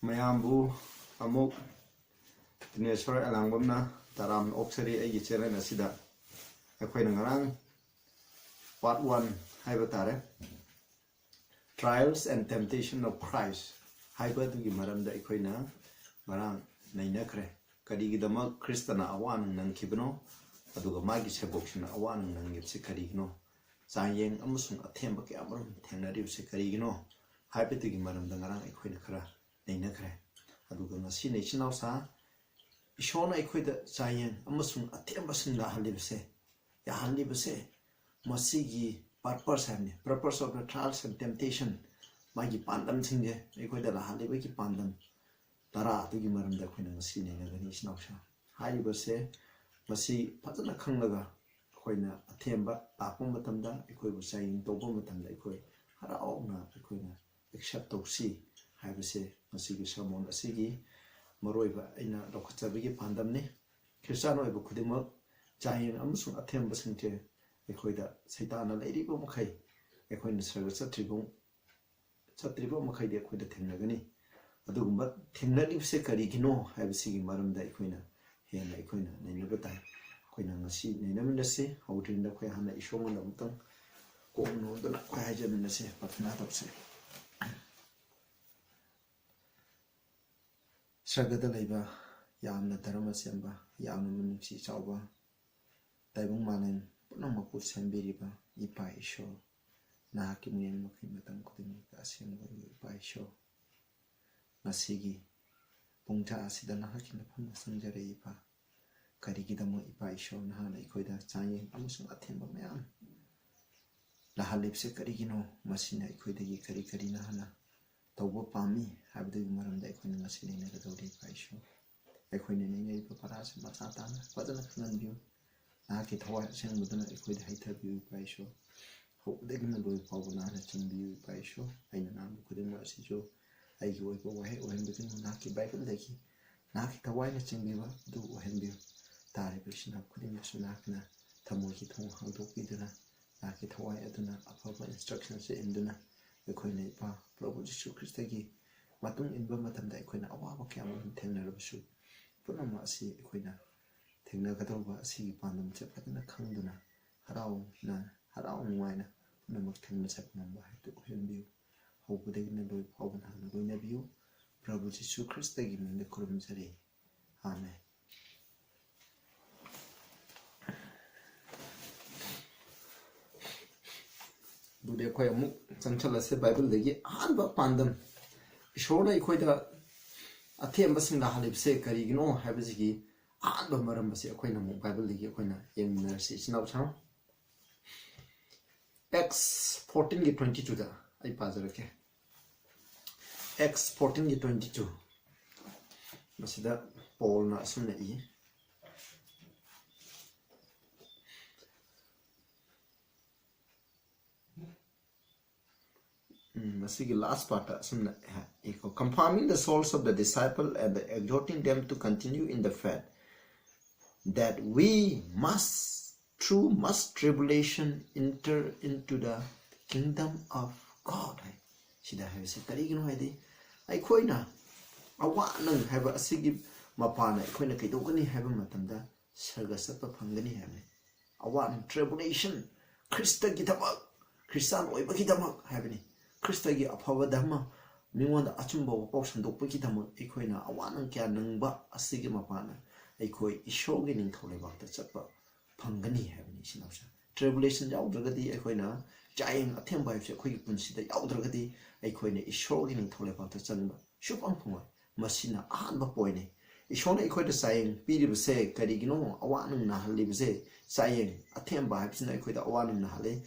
mayambu amuk Dineswar alangwamna taram oksari ay channel asida akoy ngarang part 1 haiba tare trials and temptation of Christ haiba dugi maramda akoy na marang nainakre kadigi dama kristana awan nang kibno aduga magi sebokshna awan nang ngipse karigno Chayeng amasung athembasing ke amarum thengnari se karigno haiba dugi maramda ngarang akoy na khara nainakre aduga ngasi nechinaw sa Ishona equated Chayeng amasung athembasing la halibse ya halibse masigi purpose of the trials and temptation magi pandamsing je equated la halibe ki pandam tara tugi maramda khoi nang si ne gani snawsha halibse masi phajana khanglaga khoina athemba tapum matamda ekoi bu Chayeng tobo matamda ekoi hara auna ekoina accept tausi haibse masigi sermon asigi Maroiba ina lokachabigi pandamni Christian oiba khudimak Chayeng amasung athembasing te ekhoida saitana leiribo makhai ekhoina sarga chatribo makhai de ekhoida thengnagani adugumba thengnari se karigino haibsigi maramda ekhoina hena ekhoina nainaba tai ekhoina ngasi nainaminase hawtrinda khoi hana ishonga lamtang komno dana khoi hajaminase patna tapse Sagada laiba yamna dharma semba yamna munungsi chawba taibung manen punamapu sembiriba ipa isho nahaki muyang makai matam kudini ka asemba ipa isho nasigi pungta asida nahaki nafam sangjare ipa karigidamo ipa isho nahana ikoida Chayeng amasung athemba mayam lahalipse karigino masina ikoidagi kari nahana tauba pami habdu maramda ekhoina ngasini ne gadori paisho ekhoina ne ngai paparasa machatana fajana khanan biu na ki thawai seng mudana ekhoida haitha biu paisho hobdegina loi pawna na chimbiu paisho aina nam khudin wa sijo aigi oi ko wahe ohen bitin na ki bible deki na ki thawai na chimbiwa du ohen biu tare bishna khudin suna kana thamoi ki thong hangdok biduna na ki thawai aduna afaba instructions se induna ekhoina ipa Prabhu Jisu Kristagi matung inba matamda ekhoina awaba kyamam thengnarabasu punama asi ekhoina thengnagadawba asi pandam che patna khangduna harau nuwaina punama thengna chapnamba haitu henbiu hobudegina loi phawna hana loina biu Prabhu Jisu Kristagi minde kurumjare amen Dude khoi amuk changchala se Bible degi anba pandam ishora ikhoida athembasing la halibse karigino haibsigi anba marambase akhoina mu Bible degi akhoina yemnarsi chinaw chang Acts 14:22 da ai pazarake Acts 14:22 masida Paul na sunna I the last part confirming the souls of the disciple and exhorting them to continue in the faith that we must through much tribulation enter into the kingdom of God sida haise karigino haidi ai khoina awanang haiba asigi mapana khoina kaidogani haiba matamda sarga satpa phangani haime awan tribulation Christagi thamak Christian oibagi thamak haibani Christagi afaba dhamma mingonda achumba wapau sandokpaki dhamma ekhoina awanang kya nangba asigi mapana ekhoi ishogi ningthole bakta chatpa phangani habni sinawsa tribulation yaudragadi ekhoina Chayeng athemba haibse ekhoi punsida yaudragadi ekhoina ishogi ningthole bakta chanba shupang phungwa masina ahanba poine ishona ekhoida Chayeng piribse karigino awanang na halibse Chayeng athemba haibsina ekhoida awanang na hale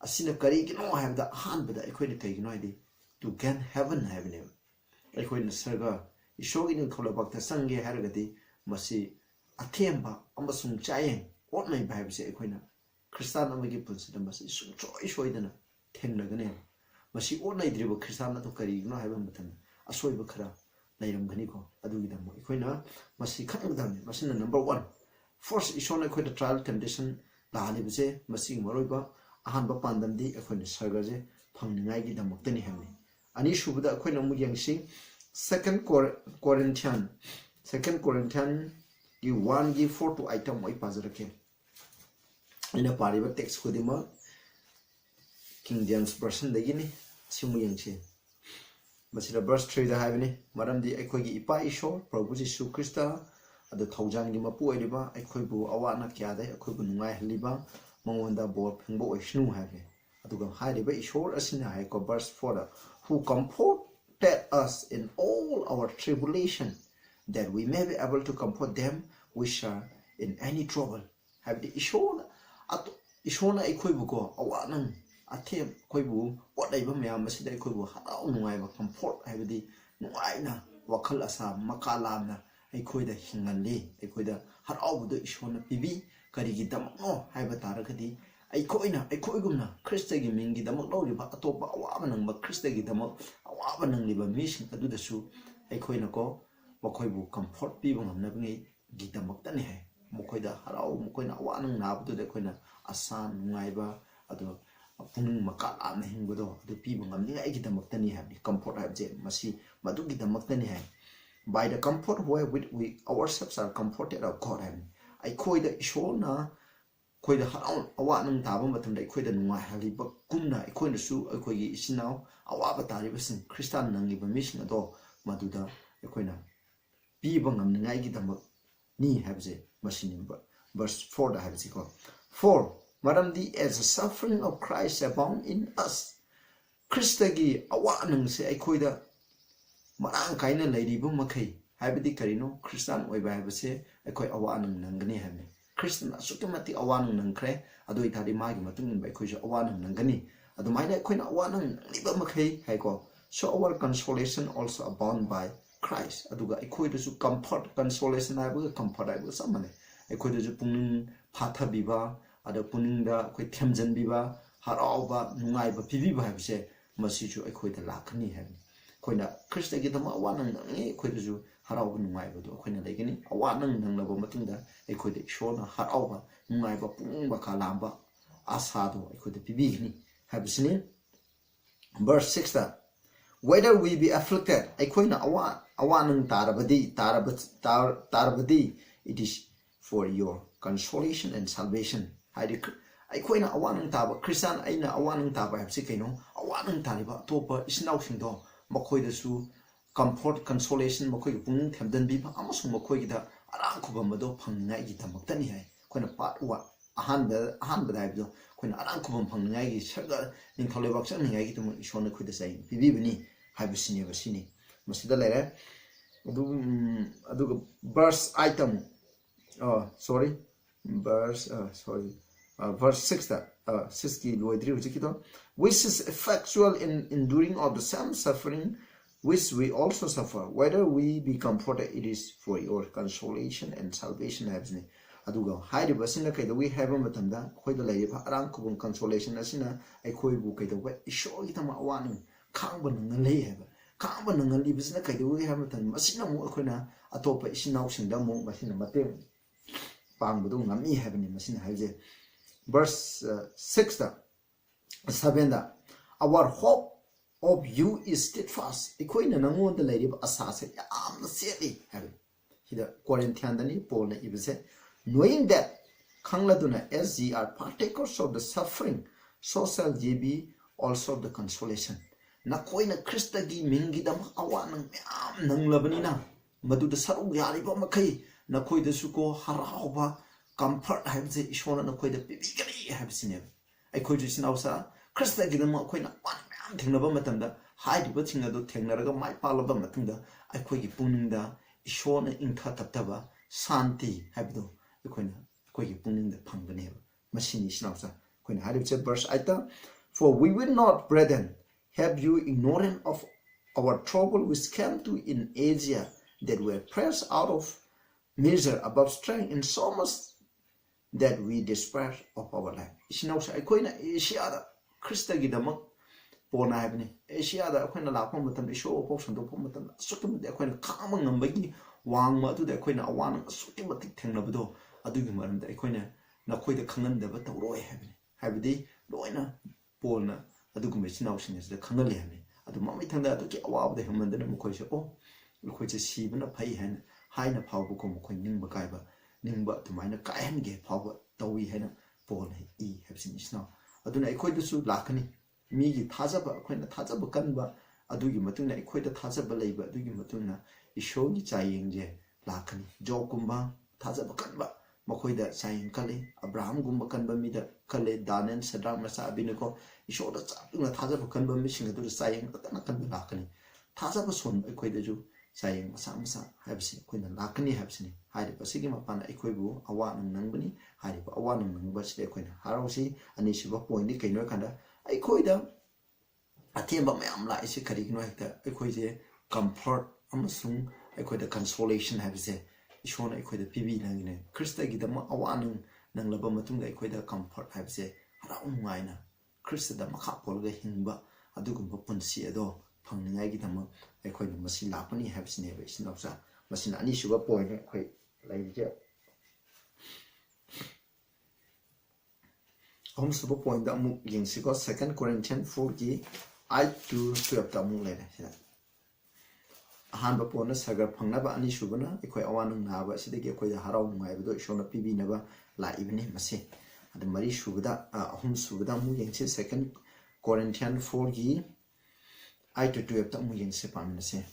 asina karigino haibda ahanbada ekhoina kaigino haidi to gain heaven haibne ekhoina sarga ishogi ning tholabakta sange haragadi masi athemba amasung Chayeng otnai bhaibse ekhoina Christian amagi punsida masi sungchoi shoidana thengnagane masi otnai dribo Christian atu karigino haiba matan asoiba khara lairamgani ko adugidamo ekhoina masi khangdam masina number 1 first ishona ekhoida trial temptation la halibse masi maroiba ahanba pandamdi ekhoina sargaje phangningai gi damoktani hamni ani shubada ekhoina mu yangsi Second Corinthians you 1 gi 4 to item oi pazarake ina pariba text khudima King James version dagini simu yangche masira verse 3 da habini maramdi aikoi gi ipa isho Prabhu Jisu Krista adu thaujan gi mapu oiriba aikoi bu awana kya dai aikoi bu nungai haliba mangonda bor phengbo oishnu habi aduga hariba ishor asina hai ko verse 4 da who comforted us in all our tribulation that we may be able to comfort them which are in any trouble habdi ishona aikoi bu ko awanang athem koi bu odai ba mayam masida aikoi bu harau nungai ba comfort habdi nuaina wakhal asa makalamna aikoi da hinganli aikoi da harau bu do ishona pibi karigi damakno haiba taragadi aikoigumna Krista gi mingi damak lawriba atopa awaba nangba Krista gi damak awaba nangliba mising adudasu aikoina ko makoibu comfort piba ngamnabngi gi damak tani hai mokoida harau mokoina awanang nabdu de koina asan ngaiba adu pung makala na hingbodo adu piba ngamni ai gi damak tani hai comfort habje masi madu gi damak tani hai by the comfort wherewith we ourselves are comforted of God aikoida ishona koida harau awanang taba matam dai koida nungai haliba kumna ikoina su aikoigi isinau awaba tariba sin Christian nangiba mission ado maduda ikoina piba ngamngai gi damak ni habje masinimba verse 4 da habje ko 4 maramdi as the suffering of Christ abound in us Krista gi awanang se aikoida marang kaina lairiba makai habdi karino Christian oiba habse aikoi awanang nangani habne Christian asukimati awanang nangkre adu ithadi magi matungin bai khoijo awanang nangani adu maina khoina awanang niba makai haiko so our consolation also abound by Christ aduga ikhoida su comfort consolation aibu comfort aibu samane ikhoida ju pungning phatha biba ada puningda khoi themjan biba harauba nungaiba pibiba habse masiju ikhoida lakhani habi khoina Christ gi dama awanang ngi khoida ju harauba nungaiba do khoina legini awanang nanglaba matungda ikhoida ishona harauba nungaiba pungba kalamba asado ikhoida pibigni habsini verse 6 da whether we be afflicted ikhoina awanang tarabadi it is for your consolation and salvation haidi ikhoina awanang taba Christian aina awanang taba habsi kaino awanang tariba topa isnau singdo makhoida su comfort consolation makoi pung themdan bi amasung makoi da arang khubam mado phangngai gi tamaktani hai koina part 1 ahan badai do koina arang khubam phangngai gi saga ningtholebak sang ngai gi tum ishona khuida sai bibini habisini basini masida lere adu verse item verse 6 da 6 ki loidri hujikito which is effectual in enduring of the same suffering which we also suffer whether we be comforted it is for your consolation and salvation habsni aduga hairi basina kaida we have matamda khoida leiba arang kubun consolation asina ai khoi bu kaida we isho itama awanu khangba nangalei haba khangba nangali bisina kaida we have matam masina mu akhona atopa isinau singda mu masina mateng pangbudu ngami habni masina haije verse 6 da 7 da our hope of you is steadfast ikoina nangon da leirib asase yamna seli have hida Corinthian dani Paul na ibse knowing that khangladuna as ye are partakers of the suffering so shall ye be also the consolation na koina Krista gi mingi dam awanang yam nanglabani na madu da saru yariba makai na koida suko harauba comfort habse ishona na koida bibigari habsine ai koidu sinausa Krista gi dam koina thengna matamda haidi thing ado thengnaraga mai palaba matungda aikhoigi puningda ishona ingtha taptaba santi habdo ikoina koigi puningda phangane machine snausa koina hadibse verse aita for we will not brethren have you ignorant of our trouble which came to in Asia that were pressed out of measure above strength in so much that we despair of our life snausa ikoina Asia Krista gi damak pona habni Asia da akoina lapam matam isho option do pom matam sukim de akoina khama ngambagi wangma atu de akoina awan sukim matik thengnabdo adugi maram da akoina na khoida khangan da ba tawroi habni habdi loina polna adugu me sinau sines da khangali habni ꯑꯗꯨ ꯃꯃꯩꯊꯪꯗ ꯑꯗꯨꯒꯤ ꯑꯋꯥꯕꯗ ꯍꯦꯟꯃꯟꯗꯅ ꯃꯈꯣꯏꯁꯦ ꯑꯩꯈꯣꯏꯁꯦ ꯁꯤꯕꯅ ꯐꯩ ꯍꯥꯏꯅ ꯐꯥꯎꯕꯀꯣ ꯃꯈꯣꯏ ꯅꯤꯡꯕ ꯀꯥꯏꯕ ꯅꯤꯡꯕ ꯑꯗꯨꯃꯥꯏꯅ ꯀꯥꯏꯍꯟꯒꯦ ꯐꯥꯎꯕ ꯇꯧꯏ ꯍꯥꯏꯅ ꯄꯣꯜꯅ ꯍꯥꯏꯕꯁꯤꯅꯤ ꯏꯆꯤꯟꯅꯥꯎ ꯑꯗꯨꯅ ꯑꯩꯈꯣꯏꯗꯁꯨ ꯂꯥꯛꯀꯅꯤ ꯃꯤꯒꯤ ꯊꯥꯖꯕ ꯑꯩꯈꯣꯏꯅ ꯊꯥꯖꯕ ꯀꯟꯕ ꯑꯗꯨꯒꯤ ꯃꯇꯨꯡꯗ ꯑꯩꯈꯣꯏꯗ ꯊꯥꯖꯕ ꯂꯩꯕ ꯑꯗꯨꯒꯤ ꯃꯇꯨꯡꯗ ꯏꯁꯣꯔꯒꯤ ꯆꯥꯌꯦꯡꯁꯦ ꯂꯥꯛꯀꯅꯤ ꯖꯣꯕꯀꯨꯝꯕ ꯊꯥꯖꯕ ꯀꯟꯕ ꯃꯈꯣꯏꯗ ꯆꯥꯌꯦꯡ ꯀꯜꯂꯤ ꯑꯕ꯭ꯔꯥꯍꯝꯒꯨꯝꯕ ꯀꯟꯕ ꯃꯤꯗ ꯀꯜꯂꯤ ꯗꯥꯅꯤꯌꯦꯜ ꯁꯗ꯭ꯔꯥꯛ ꯃꯦꯁꯥꯛ ꯑꯕꯦꯗꯅꯦꯒꯣ ꯏꯁꯣꯔꯗ ꯆꯥꯛꯇꯨꯅ ꯊꯥꯖꯕ ꯀꯟꯕ ꯃꯤꯁꯤꯡ ꯑꯗꯨꯗ ꯆꯥꯌꯦꯡ ꯐꯖꯅ ꯀꯟꯕ ꯂꯥꯛꯀꯅꯤ ꯊꯥꯖꯕ ꯁꯣꯟꯕ ꯑꯩꯈꯣꯏꯗꯁꯨ ꯆꯥꯌꯦꯡ ꯃꯆꯥ ꯃꯆꯥ ꯍꯥꯏꯕꯁꯤ ꯑꯩꯈꯣꯏꯅ ꯂꯥꯛꯀꯅꯤ ꯍꯥꯏꯕꯁꯤꯅꯤ ꯍꯥꯏꯔꯤꯕ ꯑꯁꯤꯒꯤ ꯃꯄꯥꯟꯗ ꯑꯩꯈꯣꯏꯕꯨ ꯑꯋꯥ ꯅꯨꯡ ꯅꯪꯕꯅꯤ ꯍꯥꯏꯔꯤꯕ ꯑꯋꯥ ꯅꯨꯡ ꯅꯪꯕꯁꯤꯗ ꯑꯩꯈꯣꯏꯅ ꯍꯔꯥꯎꯁꯤ ꯑꯅꯤꯁꯨꯕ ꯄꯣꯏꯟꯗꯤ ꯀꯩꯅꯣ ꯍꯥꯏꯀꯥꯟꯗ ꯑꯩꯈꯣꯏꯗ ꯑꯊꯦꯝꯕ ꯃꯌꯥꯝ ꯂꯥꯛꯏꯁꯤ ꯀꯔꯤꯒꯤꯅꯣ ꯍꯦꯛꯇ ꯑꯩꯈꯣꯏꯁꯦ ꯀꯝꯐꯔꯠ ꯑꯃꯁꯨꯡ ꯑꯩꯈꯣꯏꯗ ꯀꯟꯁꯣꯂꯦꯁꯟ ꯍꯥꯏꯕꯁꯦ ꯏꯁꯣꯔꯅ ꯑꯩꯈꯣꯏꯗ ꯄꯤꯕꯤꯅꯉꯤꯅꯦ ꯈ꯭ꯔꯤꯁꯇꯒꯤꯗꯃꯛ ꯑꯋꯥ ꯅꯨꯡ ꯅꯪꯂꯕ ꯃꯇꯨꯡꯗ ꯑꯩꯈꯣꯏꯗ ꯀꯝꯐꯔꯠ ꯍꯥꯏꯕꯁꯦ ꯍꯔꯥꯎ ꯅꯨꯡꯉꯥꯏꯅ ꯈ꯭ꯔꯤꯁꯇꯗ ꯃꯈꯥ ꯄꯣꯜꯂꯒ ꯍꯤꯡꯕ ꯑꯗꯨꯒꯨꯝꯕ ꯄꯨꯟꯁꯤ ꯑꯗꯣ ꯐꯪꯅꯤꯡꯉꯥꯏꯒꯤꯗꯃꯛ ꯑꯩꯈꯣꯏꯅ ꯃꯁꯤ ꯂꯥꯛꯄꯅꯤ ꯍꯥꯏꯕꯁꯤꯅꯦꯕ ꯏꯆꯤꯟ ꯏꯅꯥꯎꯆꯥ ꯃꯁꯤꯅ ꯑꯅꯤꯁꯨꯕ ꯄꯣꯏꯟꯅꯦ ꯑꯩꯈꯣꯏ ꯂꯩꯔꯤꯁꯦ ꯑꯍꯨꯝꯁꯨꯕ ꯄꯣꯏꯟꯗ ꯑꯃꯨꯛ ꯌꯦꯡꯁꯤꯀꯣ 2 Corinthians 4ꯒꯤ 8-12ꯇ ꯑꯃꯨꯛ ꯂꯩꯔꯦ ꯁꯤꯗ ꯑꯍꯥꯟꯕ ꯄꯣꯏꯟꯅ ꯁꯒꯔ ꯐꯪꯅꯕ ꯑꯅꯤꯁꯨꯕꯅ ꯑꯩꯈꯣꯏ ꯑꯋꯥ ꯅꯨꯡ ꯅꯥꯕ ꯑꯁꯤꯗꯒꯤ ꯑꯩꯈꯣꯏꯗ ꯍꯔꯥꯎ ꯅꯨꯡꯉꯥꯏꯕꯗꯣ ꯏꯁꯣꯔꯅ ꯄꯤꯕꯤꯅꯕ ꯂꯥꯛꯏꯕꯅꯤ ꯃꯁꯤ ꯑꯗꯨ ꯑꯍꯨꯝꯁꯨꯕꯗ ꯑꯃꯨꯛ ꯌꯦꯡꯁꯤ 2 Corinthians 4ꯒꯤ 8-12ꯇ ꯑꯃꯨꯛ ꯌꯦꯡꯁꯤ ꯄꯥꯃꯤꯟꯅꯁꯦ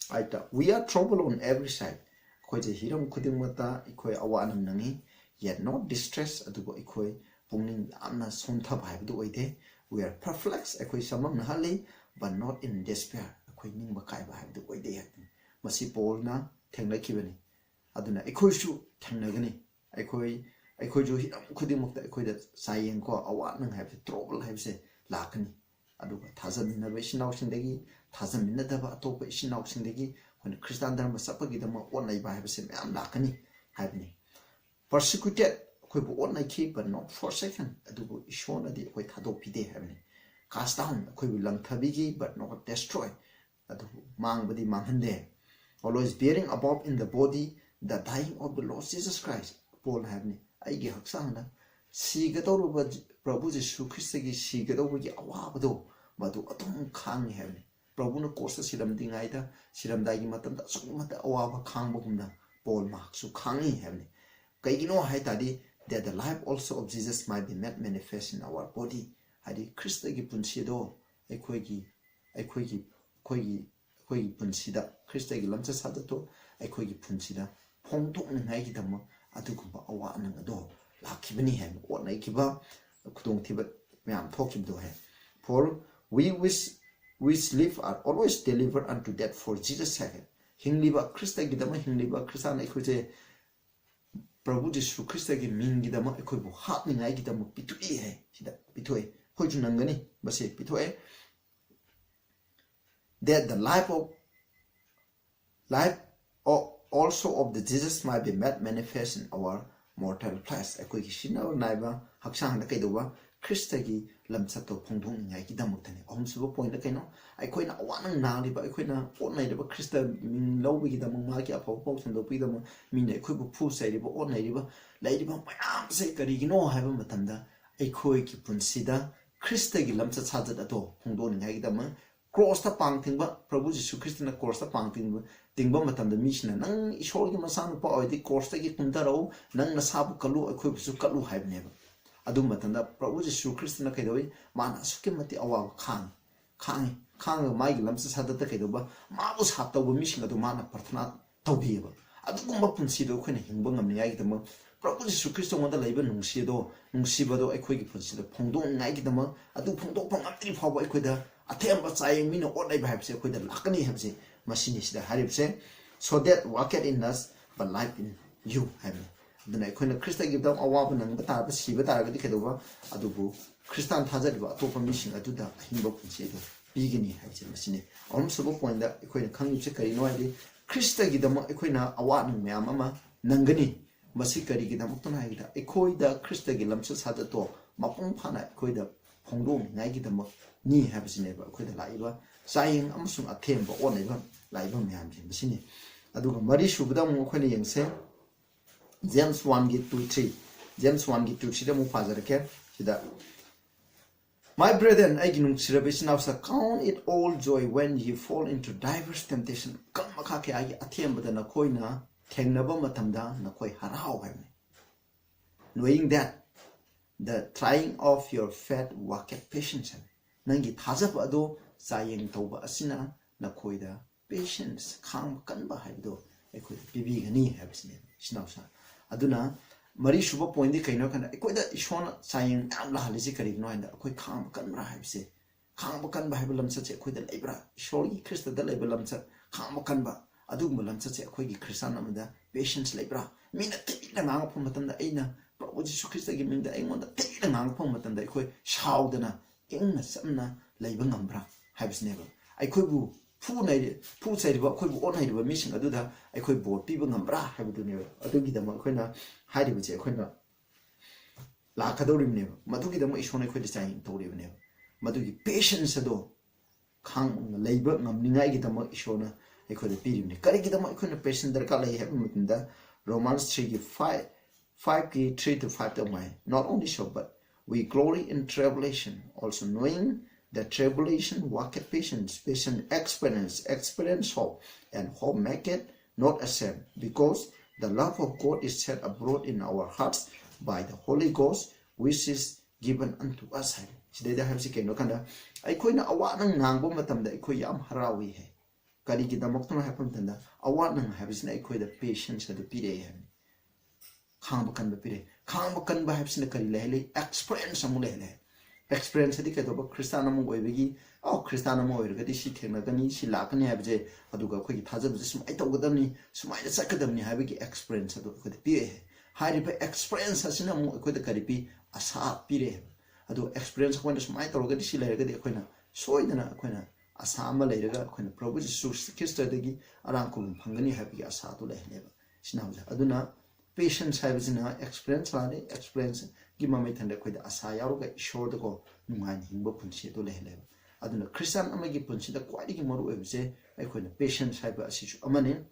8ꯇ We are troubled on every side ꯑꯩꯈꯣꯏꯁꯦ ꯍꯤꯔꯝ ꯈꯨꯗꯤꯡꯃꯛꯇ ꯑꯩꯈꯣꯏ ꯑꯋꯥ ꯅꯨꯡ ꯅꯪꯉꯤ yet not distress ꯑꯗꯨꯕꯨ ꯑꯩꯈꯣꯏ ꯄꯨꯛꯅꯤꯡ ꯌꯥꯝꯅ ꯁꯣꯟꯊꯕ ꯍꯥꯏꯕꯗꯨ ꯑꯣꯏꯗꯦ we are perplexed ꯑꯩꯈꯣꯏ ꯆꯃꯝꯅꯍꯜꯂꯤ but not in despair ꯑꯩꯈꯣꯏ ꯅꯤꯡꯕ ꯀꯥꯏꯕ ꯍꯥꯏꯕꯗꯨ ꯑꯣꯏꯗꯦ ꯍꯥꯏꯕꯅꯤ ꯃꯁꯤ ꯄꯣꯜꯅ ꯊꯦꯡꯅꯈꯤꯕꯅꯤ ꯑꯗꯨꯅ ꯑꯩꯈꯣꯏꯁꯨ ꯊꯦꯡꯅꯒꯅꯤ ꯑꯩꯈꯣꯏꯁꯨ ꯍꯤꯔꯝ ꯈꯨꯗꯤꯡꯃꯛꯇ ꯑꯩꯈꯣꯏꯗ ꯆꯥꯌꯦꯡꯀꯣ ꯑꯋꯥ ꯅꯨꯡ ꯍꯥꯏꯕꯁꯦ ꯇ꯭ꯔꯣꯕꯜ ꯍꯥꯏꯕꯁꯦ ꯂꯥꯛꯀꯅꯤ ꯑꯗꯨꯒ ꯊꯥꯖꯃꯤꯟꯅꯕ ꯏꯆꯤꯟ ꯏꯅꯥꯎꯁꯤꯡꯗꯒꯤ ꯊꯥꯖꯃꯤꯟꯅꯗꯕ ꯑꯇꯣꯞꯄ ꯏꯆꯤꯟ ꯏꯅꯥꯎꯁꯤꯡꯗꯒꯤ ꯑꯩꯈꯣꯏꯅ ꯈ꯭ꯔꯤꯁꯇꯥꯟ ꯙꯔꯃ ꯆꯠꯄꯒꯤꯗꯃꯛ ꯑꯣꯠꯅꯩꯕ ꯍꯥꯏꯕꯁꯦ ꯃꯌꯥꯝ ꯂꯥꯛꯀꯅꯤ ꯍꯥꯏꯕꯅꯤ persecuted ꯑꯩꯈꯣꯏꯕꯨ ꯑꯣꯠꯅꯩꯈꯤ but not forsaken ꯑꯗꯨꯕꯨ ꯏꯁꯣꯔꯅꯗꯤ ꯑꯩꯈꯣꯏ ꯊꯥꯗꯣꯛꯄꯤꯗꯦ ꯍꯥꯏꯕꯅꯤ cast down ꯑꯩꯈꯣꯏꯕు ꯂꯪꯊꯕꯤꯈꯤ but not destroy ꯑꯗꯨꯕꯨ ꯃꯥꯡꯕꯗꯤ ꯃꯥꯡꯍꯟꯗꯦ always bearing about in the body the dying of the Lord Jesus Christ ꯄꯣꯜ ꯍꯥꯏꯕꯅꯤ ꯑꯩꯒꯤ ꯍꯛꯆꯥꯡꯗ ꯁꯤꯒꯗꯧꯔꯕ ꯄ꯭ꯔꯚꯨ ꯖꯤꯁꯨ ꯈ꯭ꯔꯤꯁꯇꯒꯤ ꯁꯤꯒꯗꯧꯕꯒꯤ ꯑꯋꯥꯕꯗꯣ ꯃꯗꯨ ꯑꯗꯨꯝ ꯈꯥꯡꯉꯤ ꯍꯥꯏꯕꯅꯤ ꯄ꯭ꯔꯚꯨꯅ ꯀꯣꯔꯁꯇ ꯁꯤꯔꯝꯗ꯭ꯔꯤꯉꯩꯗ ꯁꯤꯔꯝꯗꯥꯏꯒꯤ ꯃꯇꯝꯗ ꯑꯁꯨꯛꯀꯤ ꯃꯇꯤꯛ ꯑꯋꯥꯕ ꯈꯥꯡꯕꯒꯨꯝꯅ ꯄꯣꯜ ꯃꯍꯥꯛꯁꯨ ꯈꯥꯡꯉꯤ ꯍꯥꯏꯕꯅꯤ ꯀꯩꯒꯤꯅꯣ ꯍꯥꯏ ꯇꯥꯔꯗꯤ that the life also of Jesus might be made manifest in our body ꯍꯥꯏꯗꯤ ꯈ꯭ꯔꯤꯁꯇꯒꯤ ꯄꯨꯟꯁꯤꯗꯣ ꯑꯩꯈꯣꯏꯒꯤ ꯄꯨꯟꯁꯤꯗ ꯈ꯭ꯔꯤꯁꯇꯒꯤ ꯂꯝꯆꯠ ꯁꯥꯖꯠꯇꯣ ꯑꯩꯈꯣꯏꯒꯤ ꯄꯨꯟꯁꯤꯗ ꯐꯣꯡꯗꯣꯛꯅꯤꯡꯉꯥꯏꯒꯤꯗꯃꯛ ꯑꯗꯨꯒꯨꯝꯕ ꯑꯋꯥ ꯑꯅꯪ ꯑꯗꯣ ꯂꯥꯛꯈꯤꯕꯅꯤ ꯍꯥꯏꯕ ꯑꯣꯠꯅꯩꯈꯤꯕ ꯈꯨꯗꯣꯡꯊꯤꯕ ꯃꯌꯥꯝ ꯊꯣꯛꯈꯤꯕꯗꯣ ꯍꯥꯏ for we which live are always delivered unto death for Jesus' sake hingliba Christagidama hingliba Christian aikoje Prabhu Jisu Christagi mingidama aikoibu hapningaigidama pitui hai sida pitoi hoju nangani base pitoi that the life also of the Jesus might be made manifest in our mortal flesh aikogi sina naiba haksang da kaidoba Christagi lamsato phongdongningaigidamaktani ahumsuba point da kaino aikoina awanang naliba aikoina onnaidaba Christa ming lawbigidamang maki aphau sandopidama mine aikoibu phu sairiba onnairiba lairiba mayam se karigino haiba matamda aikoigi punsida Christagi lamsat sajat ato phongdongningaigidamang cross ta pangtingba Prabhu Jisu Christina cross ta pangtingba tingba matamda mishna nang ishorgi masang pa oidi cross ta gi kumtaro nang nasabu kalu aikoibu kalu haibneba adu matanda Prabhu Jisu Christina kaidoi mana sukimati awa khang mai lamsa sadata kaidova mabu saptauba mishing adu mana prathana tawbiba adugumba punsido khoina hingba ngamni aigidama Prabhu Jisu Christo ngonda laiba nungsibado aikhoigi punsida phongdong ngaigidama adu phongdok phangaptri phawba aikoida athemba chayeng mina otlaiba habse aikoida lakani habse masini sida haribse so that walketh in us but life in you habi aduna aikoina Christa gibdam awaba nangba tarba siba taragadi kedoba adubu Christian thajariba atopa mishing aduda hingba punsido bigini habse masini subo point da aikoina khangibse karino haidi Christa gidama aikoina awanang myam ama nangani masi kari gidam tona haida aikoida Christa gi lamsa sajato mapung phana aikoida phongdong ngaigidam ni habsineba aikoida laiba saying amasung athemba onaiba laiba myam masini aduga mari subada mu aikoina yengse James 1:2-3 James 1:2-3 da mu fajarke sida My brethren, I can now count it all joy when you fall into diverse temptation. Come makake I attempt the nakoina, tengnaba matamda, nakoi harao. Knowing that the trying of your faith worketh patience. Nangi tazap ado Chayeng toba asina nakoida patience khang kanba haibdo ekoi bibi gani habsne sinausa aduna mari suba point di kaino kana ekoida ishona Chayeng am la halisi kari no anda ekoi khang kanbra habse khang kanba haiblam sa che ekoida leibra ishori krista da leibalam sa khang kanba adu mulam sa che ekoi gi kristan amada patience leibra mina tila ngang phom matamda aina Prabhu Jesus Christ gi minda aingonda tila ngang phom matamda ekoi shaudana ingna samna leiba ngambra habsneba aikhoibu fu sairiba akhoi on hairiba mission aduda akhoi board piba ngambra habudune adugi dama akhoi hairiba je akhoi la khadaurimne madugi dama ishone akhoi Chayeng tawribne madugi patience ado khang leiba ngamningai gi dama ishona akhoi piribne kari gi dama akhoi patience darka lai habu mutunda Romans 3 gi 5 ki 3 to 5 to my not only so but we glory in tribulation also knowing that tribulation worketh patience, patience experience hope, and hope maketh not ashamed, because the love of God is set abroad in our hearts by the Holy Ghost, which is given unto us. Sidayda habsi keno kanda aikoi na awa nang nangbo matamda aikoi yam harawi he. Kari kita moktona hapam tanda awa nang habsi na aikoi da patience adu pire he. Khang bakan ba pire. Khang bakan ba habsi na kari lehele experience amu lehele. Experience di ka doba Christian among oibigi Christian among oirgadi si thengagani si lakani habje aduga khoi thajab je sumai tawgadamni sumai sakadamni habigi experience adu khoi pi hariba experience asina mu khoi da karipi asa pire adu experience khoi sumai tawgadi si lairgadi khoina soidana khoina asa ama lairaga khoina Prabhu Jesus Christ dagi arangkum phangani habigi asa tu lahneba sinauja aduna patience habijina experience lane experience gi mamai thanda khoida asa yaruga ishor dako nungan hingbo punchi to lehle aduna Christian amagi punchi da kwadi gi maru ebse ai khoina patience haiba asisu amane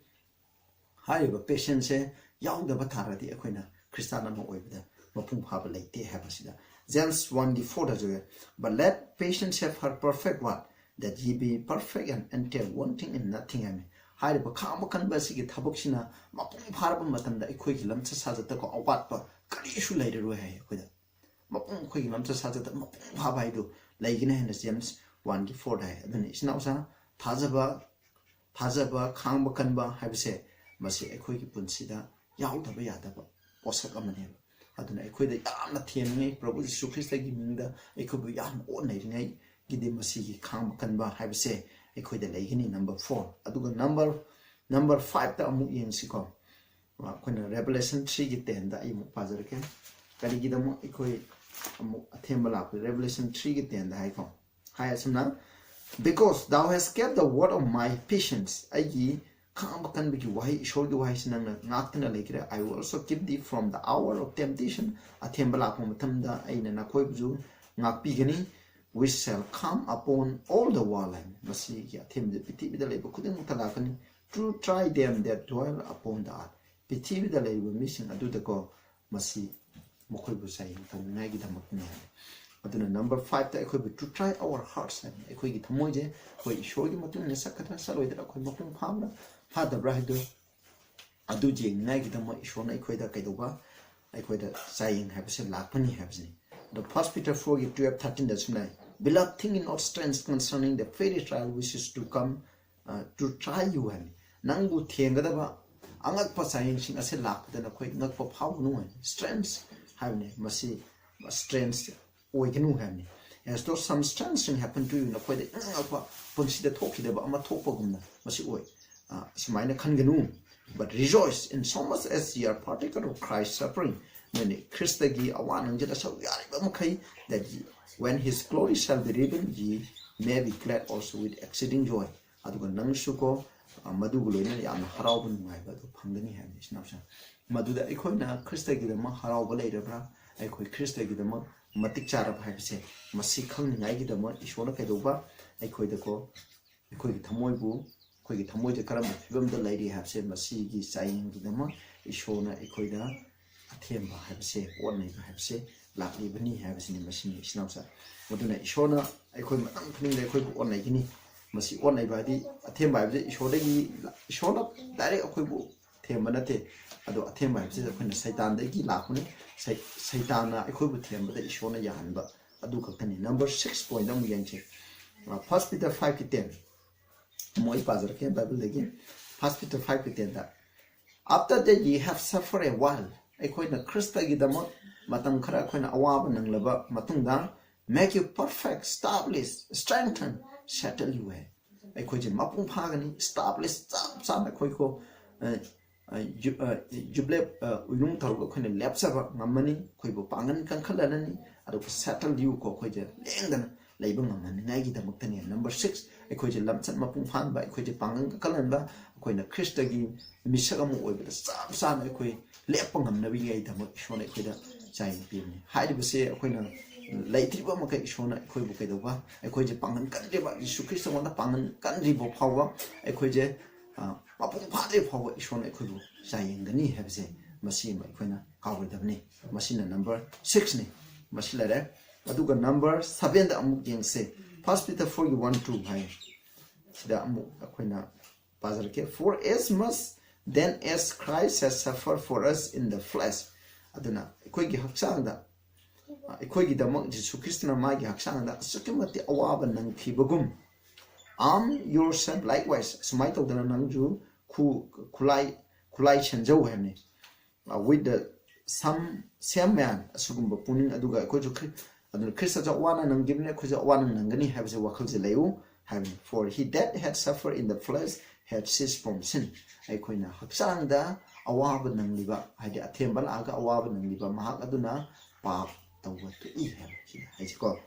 haiba patience yaungda ba tharadi khoina Christian am oibda mapung phaba leite habasida James 1:4 da joye but let patience have her perfect work that ye be perfect and entail wanting in nothing ame haiba kham kan ba sigi thaboksina mapung pharba matamda ikhoi gi lamcha sajata ko awatpa kari issue later ro hai khoida mapung khoi gi lamcha sajata mapung phaba idu laigina hen James 1:4 dai aduni isnausa thajaba khangba kanba haibse masi ikhoi gi punsida yaudaba yadaba posak amane aduna ikhoida yamna thiengai Prabhu Jesus Christ gi mingda ikhobu yam on nai gidi masi gi khangba kanba haibse ikhoida laigini number 4 aduga number 5 ta amu yensiko khoina Revelation 3 gi 10 da imu pajarke kali gi damo ikoi amu athembala Revelation 3 gi 10 da haiko hai asna because thou hast kept the word of my patience agi kham kan bi wahi shor gi wahi sinang ngakna lekira I will also keep thee from the hour of temptation athembala ko matamda aina na khoi bu ngakpi gani which shall come upon all the world masi gi athem de piti bidale bu kuding talakani to try them that dwell upon the earth piti bidale bu mission adu de ko masi mokhoi bu sai tong gi damak ne aduna number 5 ta ekhoi to try our hearts and ekhoi gi thamoi je khoi ishor gi matung ne sakata saloi da khoi mapung phamna father brahdo adu je ngai gi damo ishor na ekhoi da kaidoba ekhoi da Chayeng habse lakpani habse the 1 Peter 4:12-13 that's nine beloved think in not strength concerning the fairy trial which is to come to try you and nangu thiengadaba angak pa Chayeng sing ase lakda na khoi ngak pa phau nu strength havne masi strength oigenu havne as though some strange thing happened to you na khoi de ngak punsi de thoki de ba ama thokpa gumna masi oi sumaina khangenu but rejoice in so much as ye are partaker of Christ's suffering when Christ gi awan jeta so yari ba makai that when his glory shall be revealed ye may be glad also with exceeding joy aduga nang suko madugu loina yam harau bun ngai ba du phangani ha ni snapsa maduda ekhoi Christ gi dama harau ba leirabra ekhoi Christ gi dama matik chara ba se masi khang ngai gi dama ishona kai doba ekhoi da ko ekhoi gi thamoi bu khoi gi thamoi de karam fibam da lairi ha se masi gi Chayeng gi dama ishona ekhoi da athemba ha se on nei ha se ꯂꯥꯛꯂꯤꯕꯅꯤ ꯍꯥꯏꯕꯁꯤꯅꯤ ꯃꯁꯤꯅꯤ ꯏꯆꯤꯟꯅꯥꯎꯁꯥ ꯑꯗꯨꯅ ꯏꯁꯣꯔꯅ ꯑꯩꯈꯣꯏ ꯃꯇꯝ ꯈꯨꯗꯤꯡꯗ ꯑꯩꯈꯣꯏꯕꯨ ꯑꯣꯟꯅꯒꯅꯤ ꯃꯁꯤ ꯑꯣꯟꯅꯩꯕ ꯍꯥꯏꯗꯤ ꯑꯊꯦꯝꯕ ꯍꯥꯏꯕꯁꯤ ꯏꯁꯣꯔꯅ ꯗꯥꯏꯔꯦꯛ ꯑꯩꯈꯣꯏꯕꯨ ꯊꯦꯝꯕ ꯅꯠꯇꯦ ꯑꯗꯣ ꯑꯊꯦꯝꯕ ꯍꯥꯏꯕꯁꯤꯗ ꯑꯩꯈꯣꯏꯅ ꯁꯩꯇꯥꯟꯗꯒꯤ ꯂꯥꯛꯄꯅꯤ ꯁꯩꯇꯥꯟꯅ ꯑꯩꯈꯣꯏꯕꯨ ꯊꯦꯝꯕꯗ ꯏꯁꯣꯔꯅ ꯌꯥꯍꯟꯕ ꯑꯗꯨ ꯈꯛꯇꯅꯤ ꯅꯝꯕꯔ 6 ꯄꯣꯏꯟꯠ ꯑꯃꯨꯛ ꯌꯦꯡꯁꯤ ꯐꯥꯔꯁ ꯄꯤꯇꯔ 5:10 ꯃꯣꯏ ꯄꯥꯖꯔꯛꯀꯦ ꯕꯥꯏꯕꯜꯗꯒꯤ ꯐꯥꯔꯁ ꯄꯤꯇꯔ 5:10ꯗ after that ye have suffered a while ꯑꯩꯈꯣꯏꯅ ꯈ꯭ꯔꯤꯁꯇꯒꯤꯗꯃꯛ ꯃꯇꯝ ꯈꯔ ꯑꯩꯈꯣꯏꯅ ꯑꯋꯥꯕ ꯅꯪꯂꯕ ꯃꯇꯨꯡꯗ make you perfect establish strengthen settle you ꯑꯩꯈꯣꯏꯁꯦ ꯃꯄꯨꯡ ꯐꯥꯒꯅꯤ establish ꯆꯞ ꯆꯥꯅ ꯑꯩꯈꯣꯏꯀꯣ ꯖꯨꯕ꯭ꯂꯦꯞ ꯎꯏꯔꯨꯝ ꯇꯧꯔꯒ ꯑꯩꯈꯣꯏꯅ ꯂꯦꯞꯆꯕ ꯉꯝꯃꯅꯤ ꯑꯩꯈꯣꯏꯕꯨ ꯄꯥꯡꯒꯟ ꯀꯟꯈꯠꯂꯅꯤ ꯑꯗꯨꯒ settle you ꯀꯣ ꯑꯩꯈꯣꯏꯁꯦ ꯂꯦꯡꯗꯅ ꯂꯩꯕ ꯉꯝꯍꯟꯅꯤꯡꯉꯥꯏꯒꯤꯗꯃꯛꯇꯅꯤ ꯅꯝꯕꯔ 6 ꯑꯩꯈꯣꯏꯁꯦ ꯂꯝꯆꯠ ꯃꯄꯨꯡ ꯐꯥꯍꯟꯕ ꯑꯩꯈꯣꯏꯁꯦ ꯄꯥꯡꯒꯟ ꯀꯟꯈꯠꯍꯟꯕ ꯑꯩꯈꯣꯏꯅ ꯈ꯭ꯔꯤꯁꯇꯒꯤ ꯃꯤꯁꯛ ꯑꯃ ꯑꯣꯏꯕꯗ ꯆꯞ ꯆꯥꯅ ꯑꯩꯈꯣꯏ ꯂꯦꯞꯄ ꯉꯝꯅꯕꯒꯤꯗꯃꯛ ꯏꯁꯣꯔꯅ ꯑꯩꯈꯣꯏꯗ ꯆꯥꯏꯡ ꯄꯤꯕꯅꯤ ꯍꯥꯏꯔꯤꯕꯁꯦ ꯑꯩꯈꯣꯏꯅ ꯂꯩꯇ꯭ꯔꯤꯕ ꯃꯈꯩ ꯏꯁꯣꯔꯅ ꯑꯩꯈꯣꯏꯕꯨ ꯀꯩꯗꯧꯕ ꯑꯩꯈꯣꯏꯁꯦ ꯄꯥꯡꯒꯟ ꯀꯟꯗ꯭ꯔꯤꯕ ꯌꯤꯁꯨ ꯈ꯭ꯔꯤꯁꯇꯉꯣꯟꯗ ꯄꯥꯡꯒꯟ ꯀꯟꯗ꯭ꯔꯤꯕ ꯐꯥꯎꯕ ꯑꯩꯈꯣꯏꯁꯦ ꯃꯄꯨꯡ ꯐꯥꯗ꯭ꯔꯤ ꯐꯥꯎꯕ ꯏꯁꯣꯔꯅ ꯑꯩꯈꯣꯏꯕꯨ ꯆꯥꯏꯌꯦꯡꯒꯅꯤ ꯍꯥꯏꯕꯁꯦ ꯃꯁꯤ ꯑꯃ ꯑꯩꯈꯣꯏꯅ ꯀꯥꯎꯔꯣꯏꯗꯕꯅꯤ ꯃꯁꯤꯅ ꯅꯝꯕꯔ 6ꯅꯤ ꯃꯁꯤ ꯂꯩꯔꯦ ꯑꯗꯨꯒ ꯅꯝꯕꯔ 7ꯗ ꯑꯃꯨꯛ ꯌꯦꯡꯁꯦ ꯐꯥꯔꯁ ꯄꯤꯇꯔ 4:1-2 ꯍꯥꯏ ꯁꯤꯗ ꯑꯃꯨꯛ ꯑꯩꯈꯣꯏꯅ ꯄꯥꯖꯔꯛꯀꯦ for as much then as Christ has suffered for us in the flesh aduna ꯑꯩꯈꯣꯏꯒꯤ ꯍꯛꯆꯥꯡꯗ ꯑꯩꯈꯣꯏꯒꯤꯗꯃꯛ ꯌꯤꯁꯨ ꯈ꯭ꯔꯤꯁꯇꯅ ꯃꯥꯒꯤ ꯍꯛꯆꯥꯡꯗ ꯑꯁꯨꯛꯀꯤ ꯃꯇꯤꯛ ꯑꯋꯥꯕ ꯅꯪꯈꯤꯕꯒꯨꯝ arm yourself likewise ꯁꯨꯃꯥꯏ ꯇꯧꯗꯅ ꯅꯪꯁꯨ ꯈꯨꯂꯥꯏ ꯁꯦꯟꯖꯧ ꯍꯥꯏꯕꯅꯤ with the same man ꯑꯁꯤꯒꯨꯝꯕ ꯄꯨꯛꯅꯤꯡ ꯑꯗꯨꯒ ꯑꯩꯈꯣꯏꯁꯨ ꯑꯗꯨꯅ ꯈ꯭ꯔꯤꯁꯇꯁꯨ ꯑꯋꯥꯅ ꯅꯪꯈꯤꯕꯅꯤ ꯑꯩꯈꯣꯏꯁꯨ ꯑꯋꯥꯅ ꯅꯪꯒꯅꯤ ꯍꯥꯏꯕꯁꯦ ꯋꯥꯈꯜꯁꯦ ꯂꯩꯌꯨ ꯍꯥꯏꯕꯅꯤ for he that had suffered in the flesh had ceased from sin ꯑꯩꯈꯣꯏꯅ ꯍꯛꯆꯥꯡꯗ ꯑꯋꯥꯕ ꯅꯪꯂꯤꯕ ꯍꯥꯏꯗꯤ ꯑꯊꯦꯝꯕ ꯂꯥꯛꯑꯒ ꯑꯋꯥꯕ ꯅꯪꯂꯤꯕ ꯃꯍꯥꯛ ꯑꯗꯨꯅ ꯄꯥꯞ ꯇꯧꯕ ꯇꯣꯛꯏ ꯍꯥꯏꯕꯁꯤꯗ ꯍꯥꯏꯁꯤꯀꯣ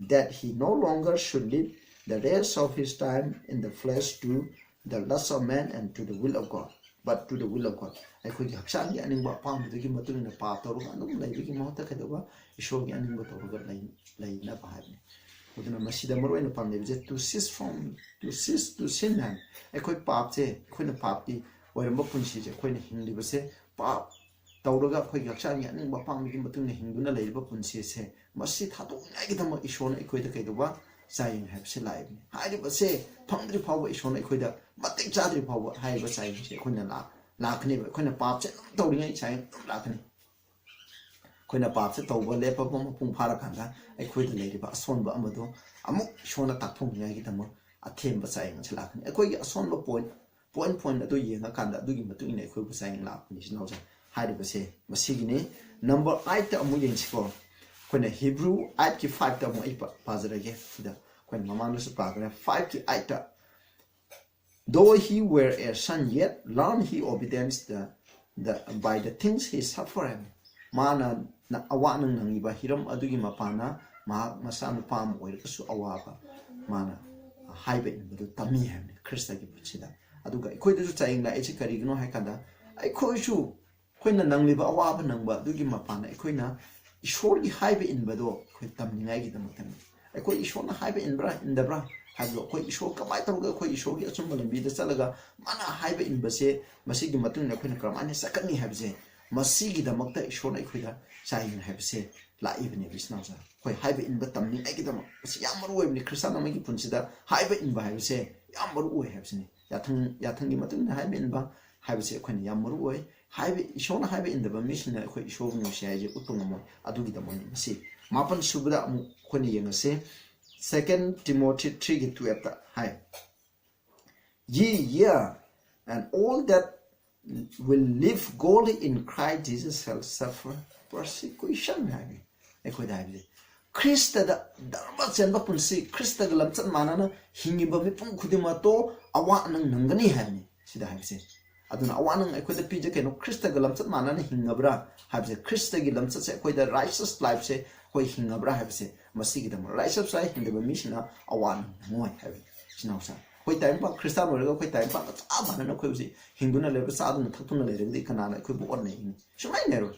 that he no longer should live the rest of his time in the flesh to the lust of man and to the will of God but to the will of God ꯑꯩꯈꯣꯏꯒꯤ ꯍꯛꯆꯥꯡꯒꯤ ꯑꯅꯤꯡꯕ ꯑꯄꯥꯝꯕꯗꯨꯒꯤ ꯃꯇꯨꯡ ꯏꯟꯅ ꯄꯥꯞ ꯇꯧꯔꯒ ꯑꯗꯨꯝ ꯂꯩꯕꯒꯤ ꯃꯍꯨꯠꯇ ꯀꯩꯗꯧꯕ ꯏꯁꯣꯔꯒꯤ ꯑꯅꯤꯡꯕ ꯇꯧꯔꯒ ꯂꯩꯅꯕ ꯍꯥꯏꯕꯅꯤ ꯑꯗꯨꯅ ꯃꯁꯤꯗ ꯃꯔꯨꯑꯣꯏꯅ ꯄꯥꯝꯂꯤꯕꯁꯦ to cease to sin ꯍꯥꯏꯕ ꯑꯩꯈꯣꯏ ꯄꯥꯞꯁꯦ ꯑꯩꯈꯣꯏꯅ ꯄꯥꯞꯀꯤ ꯑꯣꯏꯔꯝꯕ ꯄꯨꯟꯁꯤꯁꯦ ꯑꯩꯈꯣꯏꯅ ꯍꯤꯡꯂꯤꯕꯁꯦ ꯄꯥꯞ ꯇꯧꯔꯒ ꯑꯩꯈꯣꯏꯒꯤ ꯍꯛꯆꯥꯡꯒꯤ ꯑꯅꯤꯡꯕ ꯑꯄꯥꯝꯕꯒꯤ ꯃꯇꯨꯡ ꯏꯟꯅ ꯍꯤꯡꯗꯨꯅ ꯂꯩꯔꯤꯕ ꯄꯨꯟꯁꯤꯁꯦ ꯃꯁꯤ ꯊꯥꯗꯣꯛꯅꯤꯡꯉꯥꯏꯒꯤꯗꯃꯛ ꯏꯁꯣꯔꯅ ꯑꯩꯈꯣꯏꯗ ꯀꯩꯗꯧꯕ ꯆꯥꯏꯌꯦꯡ ꯍꯥꯏꯕꯁꯤ ꯂꯥꯛꯏꯕꯅꯤ ꯍꯥꯏꯔꯤꯕꯁꯦ ꯐꯪꯗ꯭ꯔꯤ ꯐꯥꯎꯕ ꯏꯁꯣꯔꯅ ꯑꯩꯈꯣꯏꯗ ꯃꯇꯤꯛ ꯆꯥꯗ꯭ꯔꯤ ꯐꯥꯎꯕ ꯍꯥꯏꯔꯤꯕ ꯆꯥꯏꯌꯦꯡꯁꯦ ꯑꯩꯈꯣꯏꯅ ꯂꯥꯛꯀꯅꯦꯕ ꯑꯩꯈꯣꯏꯅ ꯄꯥꯞꯁꯦ ꯑꯗꯨꯝ ꯇꯧꯔꯤꯉꯩ ꯆꯥꯏꯌꯦꯡ ꯑꯗꯨꯝ ꯂꯥꯛꯀꯅꯤ ꯑꯩꯈꯣꯏꯅ ꯄꯥꯞꯁꯦ ꯇꯧꯕ ꯂꯦꯞꯄꯕ ꯃꯄꯨꯡ ꯐꯥꯔꯀꯥꯟꯗ ꯑꯩꯈꯣꯏꯗ ꯂꯩꯔꯤꯕ ꯑꯁꯣꯟꯕ ꯑꯃꯗꯣ ꯑꯃꯨꯛ ꯏꯁꯣꯔꯅ ꯇꯥꯛꯊꯣꯛꯅꯤꯡꯉꯥꯏꯒꯤꯗꯃꯛ ꯑꯊꯦꯝꯕ ꯆꯥꯏꯌꯦꯡꯁꯦ ꯂꯥꯛꯀꯅꯤ ꯑꯩꯈꯣꯏꯒꯤ ꯑꯁꯣꯟꯕ ꯄꯣꯏꯟꯠ ꯑꯗꯨ ꯌꯦꯡꯉꯀꯥꯟꯗ ꯑꯗꯨꯒꯤ ꯃꯇꯨꯡ ꯏꯟꯅ ꯑꯩꯈꯣꯏꯕꯨ ꯆꯥꯏꯌꯦꯡ ꯂꯥꯛꯄꯅꯤ ꯏꯆꯤꯟꯅꯥꯎꯁꯦ ꯍꯥꯏꯔꯤꯕꯁꯦ ꯃꯁꯤꯒꯤꯅꯤ ꯅꯝꯕꯔ 8ꯇ ꯑꯃꯨꯛ ꯌꯦꯡꯁꯤꯀꯣ ꯑꯩꯈꯣꯏꯅ ꯍꯤꯕ꯭ꯔꯨ 8:5ꯇ ꯑꯃꯨꯛ ꯑꯩ ꯄꯥꯖꯔꯒꯦ ꯁꯤꯗ ꯑꯩꯈꯣꯏꯅ ꯃꯃꯥꯡꯗꯁꯨ ꯄꯥꯈ꯭ꯔꯦ 5:8ꯇ though he were a son yet learn he obedience by the things he suffered mana awa nangiba hiram adugi mapana mahak masa nupa ama oirakasu awaba mana haiba inbadu tami hamne krista gi puchida aduga ikoidasu chayeng la echi karigno haikanda aikoisu koina nangliba awaba nangba adugi mapana ikoina ishor gi haiba inbado koi tamningai gi damatani aikoi ishorna haiba inbra indabra haibo koi ishor kamai tawga koi ishor gi achumba lambi da chalaga mana haiba inbase masigi matungna koina kramani sakani habse masigi damakta ishorna ikoida chayeng habse laibne bisnausa koi haiba inba tamni aigidam masi yamaru oibni kristana amagi punsida haiba inba habse yamaru oi habsini yathang gi matungna haiba inba habse koina yamaru oi haiba ishorna haiba indaba misina koi ishor nu shaije utungamo adugi damoni masi mapan subda amu koina yengase 2 Timothy 3:12 hi ye and all that will live godly in Christ Jesus shall suffer persecution hai ekoi dai Christa da dharma chenba punsi Christa ga lamchat manana hingiba mi pung khudima to awa nang nangani hai sida hai se aduna awa nang ekoi da pije keno Christa ga lamchat manana hingabra hai se Christa gi lamchat se ekoi da righteous life se koi hingabra hai se masigi da righteous life hingaba mi sina awa nang moi hai sinausa koi time pa Christian orga koi time pa cha manana koi usi hingduna leba sa aduna thakuna leredi kanana koi bu on nei sumai nero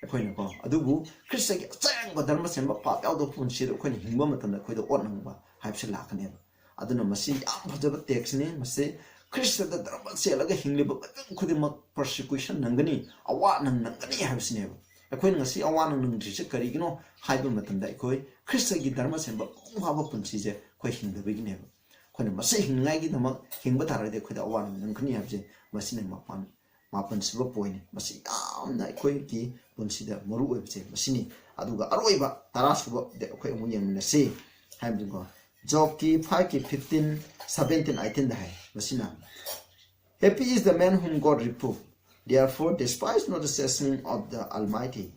ꯑꯩꯈꯣꯏꯅ ꯀꯣ ꯑꯗꯨꯕꯨ ꯈ꯭ꯔꯤꯁꯇꯒꯤ ꯑꯆꯦꯡꯕ ꯙꯔꯃ ꯁꯦꯝꯕ ꯄꯥꯞ ꯌꯥꯎꯗꯕ ꯄꯨꯟꯁꯤꯗ ꯑꯩꯈꯣꯏꯅ ꯍꯤꯡꯕ ꯃꯇꯝꯗ ꯑꯩꯈꯣꯏꯗ ꯑꯣꯠꯅꯪꯕ ꯍꯥꯏꯕꯁꯤ ꯂꯥꯛꯀꯅꯦꯕ ꯑꯗꯨꯅ ꯃꯁꯤ ꯌꯥꯝ ꯐꯖꯕ ꯇꯦꯛꯁꯅꯤ ꯃꯁꯤ ꯈ꯭ꯔꯤꯁꯇꯗ ꯙꯔꯃ ꯆꯦꯜꯂꯒ ꯍꯤꯡꯂꯤꯕ ꯃꯤꯄꯨꯝ ꯈꯨꯗꯤꯡꯃꯛ ꯄꯔꯁꯤꯀ꯭ꯌꯨꯁꯟ ꯅꯪꯒꯅꯤ ꯑꯋꯥ ꯅꯪꯒꯅꯤ ꯍꯥꯏꯕꯁꯤꯅꯦꯕ ꯑꯩꯈꯣꯏꯅ ꯉꯁꯤ ꯑꯋꯥ ꯅꯪꯗ꯭ꯔꯤꯁꯦ ꯀꯔꯤꯒꯤꯅꯣ ꯍꯥꯏꯕ ꯃꯇꯝꯗ ꯑꯩꯈꯣꯏ ꯈ꯭ꯔꯤꯁꯇꯒꯤ ꯙꯔꯃ ꯁꯦꯝꯕ ꯃꯄꯨꯡ ꯐꯥꯕ ꯄꯨꯟꯁꯤꯁꯦ ꯑꯩꯈꯣꯏ ꯍꯤꯡꯗꯕꯒꯤꯅꯦꯕ ꯑꯩꯈꯣꯏꯅ ꯃꯁꯤ ꯍꯤꯡꯅꯤꯡꯉꯥꯏꯒꯤꯗꯃꯛ ꯍꯤꯡꯕ ꯇꯥꯔꯒꯗꯤ ꯑꯩꯈꯣꯏꯗ ꯑꯋꯥ ꯅꯪꯒꯅꯤ ꯍꯥꯏꯕꯁꯦ ꯃꯁꯤꯅ ꯃꯥꯄꯟ ꯁꯨꯕ ꯄꯣꯏꯟꯅꯤ ꯃꯁꯤ ꯌꯥꯝꯅ ꯑꯩꯈꯣꯏꯒꯤ ꯄꯨꯟꯁꯤꯗ ꯃꯔꯨ ꯑꯣꯏꯕꯁꯦ ꯃꯁꯤꯅꯤ ꯑꯗꯨꯒ ꯑꯔꯣꯏꯕ 10 ꯁꯨꯕꯗ ꯑꯩꯈꯣꯏ ꯑꯃꯨꯛ ꯌꯦꯡꯃꯤꯟꯅꯁꯤ ꯍꯥꯏꯕꯗꯨꯀꯣ ꯖꯣꯕꯀꯤ 5ꯀꯤ 15 17 18ꯗ ꯍꯥꯏ ꯃꯁꯤꯅ Happy is the man whom God reproved. Therefore, despise not the chastening of the Almighty.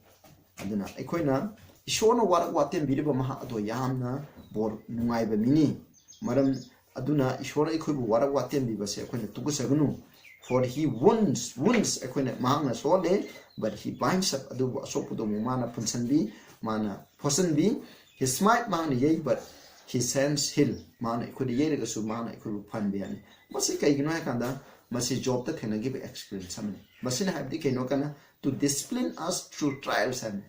Aduna aikoina ishona warak watem biriba maha ado yamna bor nungaiba mini. Maram aduna ishona aikoibu warak watem bibase aikoina tugusagunu. For he wounds aikoina mahangna sole, but he binds up adubu asopudo mana punsanbi mana posanbi. He smite mahangna yei, but he sends heal. Mana aikoina yeregasu mana aikoibu panbiani. Masi kaigino hakanda masi job ta thena give experience samne masina habdi keno kana to discipline us through trials and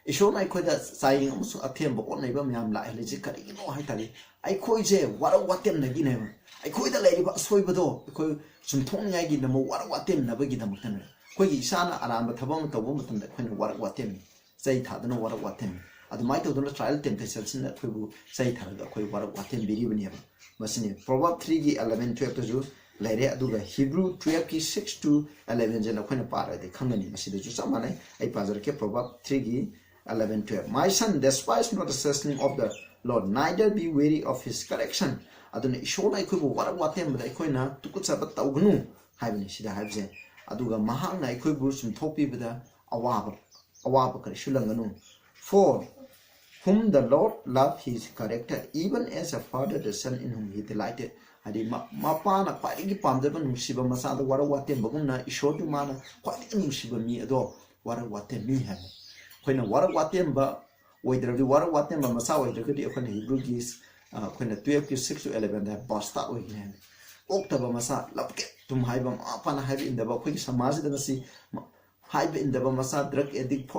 ishona aikoida saying amusu athemba onaiba myam la hele je kari no haitari aikoi je wara watem na gi nema aikoida leiriba soibado aikoi sum thongngai gi namo wara watem na ba gi dam tan koi gi isana aramba thabam tawbo matam da khoina wara watem sai thadana wara watem adu mai tawdona trial temptation sin khoibu sai tharaga khoi wara watem biri bani ba masini proverb 3 gi 11 12 to laire aduga Hebrew 12 ki 6 to 11 jena khoina para de khangani masida ju samane ai pajar ke proverb 3 gi 11 12 My son, despise not the chastening of the Lord, neither be weary of his correction. Aduna ishona aikoibu wara watem da aikoina tukutsaba tawgnu haibni sida haibje aduga mahangna aikoibu sum thopi bada awaba kare shulanganu. For whom the Lord loved his character, even as a father the son in whom he delighted. Adi mapana kwaigi pamdaba nungsiba masada wara watem bagumna ishodu mana kwaigi nungsiba mi ado wara watem mi haib. Khoina wara watem ba oidradi wara watem ba masa oidradi khoina Hebrew gis khoina 12 ki 6 to 11 da basta oigne oktaba masa lapke tum haiba apana haib indaba khoi samaj da nasi haib indaba masa drug addict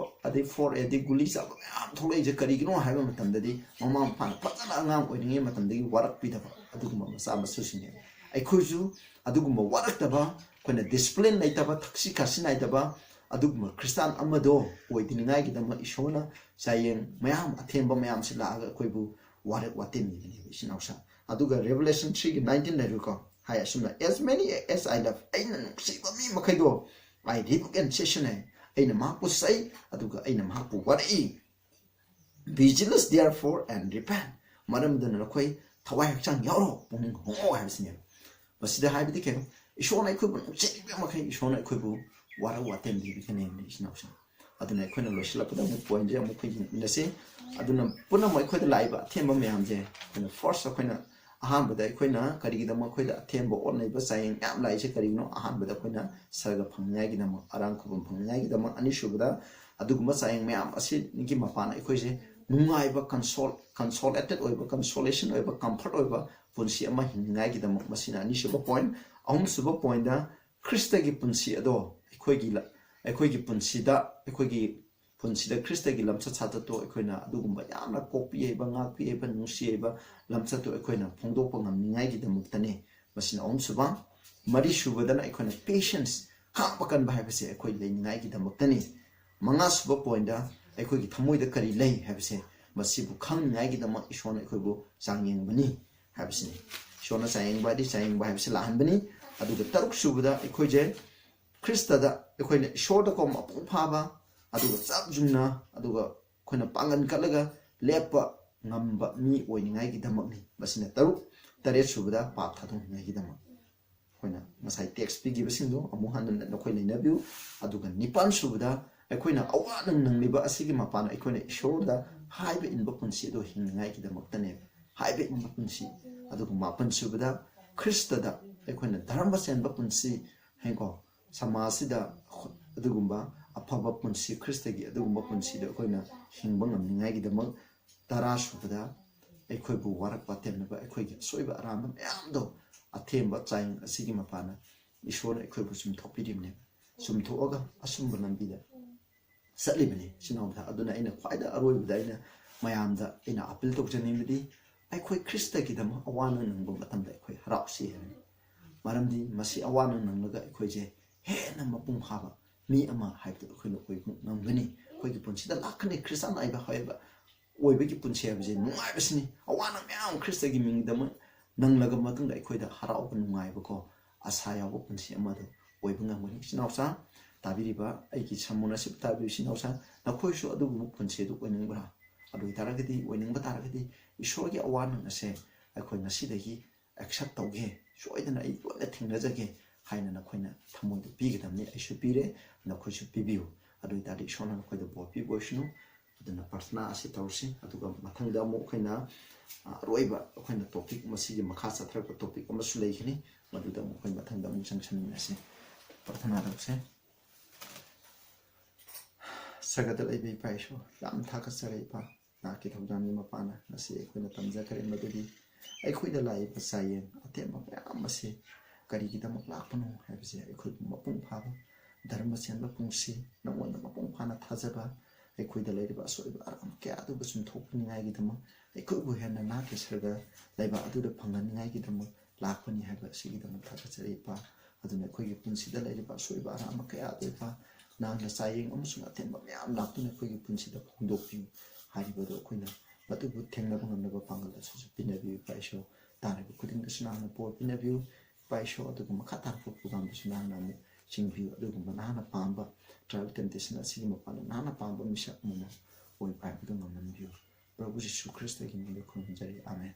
for addict guli sa am tholai je kari gino haiba matam dadi mama pan patana angam oininge matam dagi warak pidaba aduguma masa masusine ai khoju aduguma warak taba khoina discipline naitaba thaksi kasi naitaba aduguma Christian amado oidiningai gidama ishona Chayeng mayam athemba mayam silaga koibu warak watem ni sinausa aduga Revelation 3:19 da ruko hai asumna as many as I love aina nuksiba mi makaido I rebuke and session aina mapu sai aduga aina mapu wari vigilance therefore and repent maram dana koi thawai hakchang yauro puning ho habsine basida haibidi ke ishona ikoibu nuksiba makai ishona ikoibu wara watem di bikane ni sinausa aduna khoina losila pada mu point je mu khoi nase aduna puna moi khoi da laiba themba myam je khoina first khoina ahan bada khoina kari gi dama khoi da themba on nei ba saying yam lai se kari no ahan bada khoina sarga phangngai gi dama arang khubum phangngai gi dama ani shubada aduguma saying myam asi niki mapana khoi je nungai ba consolated oi ba consolation oi ba comfort oi ba punsi ama hingai gi dama masina ani shuba point ahum suba point da Krista gi punsi ado ꯑꯩꯈꯣꯏꯒꯤ ꯄꯨꯟꯁꯤꯗ ꯈ꯭ꯔꯤꯁꯇꯒꯤ ꯂꯝꯆꯠ ꯁꯥꯖꯠꯇꯣ ꯑꯩꯈꯣꯏꯅ ꯑꯗꯨꯒꯨꯝꯕ ꯌꯥꯝꯅ ꯀꯣꯛꯄꯤꯕ ꯉꯥꯛꯄꯤꯕ ꯅꯨꯡꯁꯤꯕ ꯂꯝꯆꯠꯇꯣ ꯑꯩꯈꯣꯏꯅ ꯐꯣꯡꯗꯣꯛꯄ ꯉꯝꯅꯤꯡꯉꯥꯏꯒꯤꯗꯃꯛꯇꯅꯤ ꯃꯁꯤꯅ ꯑꯍꯨꯝꯁꯨꯕ ꯃꯔꯤꯁꯨꯕꯗꯅ ꯑꯩꯈꯣꯏꯅ ꯄꯦꯁꯦꯟꯁ ꯈꯥꯡꯕ ꯀꯟꯕ ꯍꯥꯏꯕꯁꯦ ꯑꯩꯈꯣꯏ ꯂꯩꯅꯤꯡꯉꯥꯏꯒꯤꯗꯃꯛꯇꯅꯤ ꯃꯉꯥꯁꯨꯕ ꯄꯣꯏꯟꯗ ꯑꯩꯈꯣꯏꯒꯤ ꯊꯃꯣꯏꯗ ꯀꯔꯤ ꯂꯩ ꯍꯥꯏꯕꯁꯦ ꯃꯁꯤꯕꯨ ꯈꯪꯅꯤꯡꯉꯥꯏꯒꯤꯗꯃꯛ ꯏꯁꯣꯔꯅ ꯑꯩꯈꯣꯏꯕꯨ ꯆꯥꯡꯌꯦꯡꯕꯅꯤ ꯍꯥꯏꯕꯁꯤꯅꯤ ꯏꯁꯣꯔꯅ ꯆꯥꯡꯌꯦꯡꯕ ꯍꯥꯏꯕꯁꯤ ꯂꯥꯛꯍꯟꯕꯅꯤ ꯑꯗꯨꯒ ꯇꯔꯨꯛꯁꯨꯕꯗ ꯑꯩꯈꯣꯏꯁꯦ Christada equine short of com pava, aduga subjuna, aduga quina pangan calaga, lepa, number me winning I get among me, Basina Taru, Tare Subda, Patatum Nagidama. Quina must I text Piggy Basindo, a Mohan and the Quina Nebu, aduga Nipan Subda, a quina awan and liba a sigma equine shoulder, high in Bapunsido, him like the Moctane, high in Bapunsi, aduga Mapan Subda, Christada, equine Dharmas and Bapunsi, Hanko. Samasida adugumba afaba punsi Kristagi adugumba punsida akoina hingba ngamningaigidamak tarasubada aikoibu warakpa temnaba aikoigi soiba aramba mayamdo athemba chaing asigi mapana ishona aikoibu sumthopirimne sumthoaga asumba lambida satlibani sinawda aduna aina khwaida aroibda aina mayamda aina appeal tokjanimdi aikoi Kristagidama awana nangba matamda aikoi harausi maramdi masi awana nanglaga aikoije hena mapung phaba mi ama haibda akhoi koi ngamgani koi ki punchida lakhani Christian aiba haiba oibagi punchi habje nungai basni awana myam Christa gi mingdama nanglaga matungda akhoi da harau ba nungai ba ko asa yawo punchi ama do oiba ngamgani sinausa tabiriba aiki samuna sip tabi sinausa nakhoi su adu bu punchi du oningbra adu taragadi oiningba taragadi isogi awana nase akhoi nasidagi accept tauge soidana ai lona thingrajage haina nakhoi thamoida pigidamni aisu pire nakhoi su pibiu adu tadi sona nakhoi da bo pi boisnu aduna prasna asi tawsi aduga mathangda mo khoina roiba khoina topic masi makha chathra topic amasu leikhini maduda mo khoi mathangda mo sanction nasi प्रार्थना रौसे सगदल ऐबे पाइसो याम थाक सरेपा नाकी थौजानी मपाना नसी अखोइना तमजा करे मदुदी अखोइदा लाइबा चायें अतेम याम मसे करिगिदमक लाखपनो हाइबसे अखोइ मपुंग फाबा धर्म सेनबा पुंगसी नंगोन मपुंग फाना थाजबा अखोइदा लैरिबा असोइबा अरम क्या अदुबा सुम थोकनिङाइगिदम अखोइबु हेन नाकी सरगा लैबा अदुदा फंगनिङाइगिदम लाखपनि हाइबा सिगिदम थाक सरेपा aduna khoigi punsida laiba soiba arama kaya deba nana Chayeng amasung athemba myam lakuna khoigi punsida phongdokpi haribado khoina matubu thengnaba ngamnaba pangala susu pinabi paiso tarabi khuding dasna por pinabi paiso aduga makha tarpo program dasna namu chingbi aduga nana pamba travel temptation asigi mapana nana pamba misa muna oi pai budu ngamnambi Prabhu Jesus Christ ki name khonjari amen.